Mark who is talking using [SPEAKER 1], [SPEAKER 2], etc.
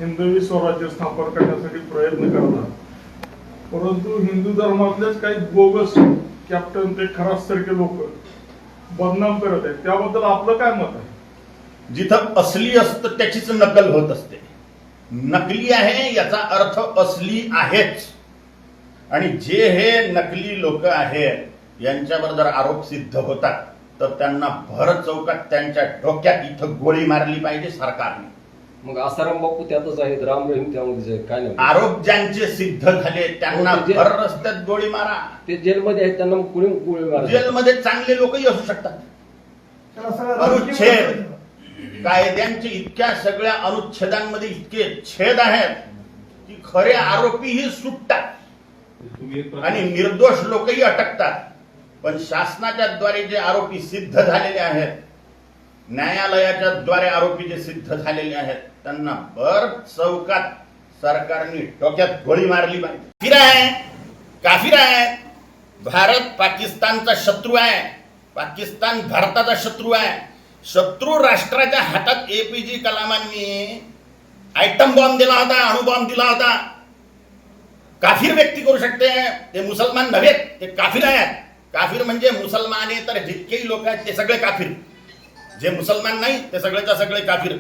[SPEAKER 1] हिंदवी स्वराज्य स्थापन करण्यासाठी प्रयत्न करतात, परंतु हिंदू धर्मातलेच काही बोगस कॅप्टन ते खराससारखे लोक बदनाम करत आहेत. त्याबद्दल आपलं काय मत आहे?
[SPEAKER 2] जिथं असली असतं त्याचीच नकल होत असते. नकली आहे याचा अर्थ असली आहेच. आणि जे हे नकली लोक आहेत यांच्यावर जर आरोप सिद्ध होतात तर त्यांना भर चौकात त्यांच्या डोक्यात इथं गोळी मारली पाहिजे सरकारने.
[SPEAKER 3] मग आसाराम बापू त्यातच आहेत, राम रहीम त्यामध्ये काय नाही.
[SPEAKER 2] आरोप ज्यांचे सिद्ध झाले त्यांना भर रस्त्यात गोळी मारा.
[SPEAKER 3] ते जेलमध्ये आहेत, त्यांना कुणी गोळी मारा.
[SPEAKER 2] जेलमध्ये चांगले लोकही असू शकतात. अनुच्छेद कायद्यांचे इतक्या सगळ्या अनुच्छेदांमध्ये इतके छेद आहेत की खरे आरोपीही सुटतात आणि निर्दोष लोकही अटकतात. पण शासनाच्या द्वारे जे आरोपी सिद्ध झालेले आहेत, न्यायालयाच्या द्वारे आरोपी जे सिद्ध झालेले आहेत, त्यांना भर चौकात सरकारने डोक्यात गोळी मारली पाहिजे. काफिर आहे. भारत पाकिस्तानचा शत्रू आहे. पाकिस्तान भारताचा शत्रू आहे. शत्रू राष्ट्राच्या हातात एपीजे कलामांनी आयटम बॉम्ब दिला होता, अणुबॉम्ब दिला होता. काफिर व्यक्ती करू शकते. ते मुसलमान नव्हे, ते काफिर आहेत. काफिर म्हणजे मुसलमान आहे तर जितकेही लोक आहेत ते सगळे काफिर. जे मुसलमान नाही ते सगळेच्या सगळे काफिर.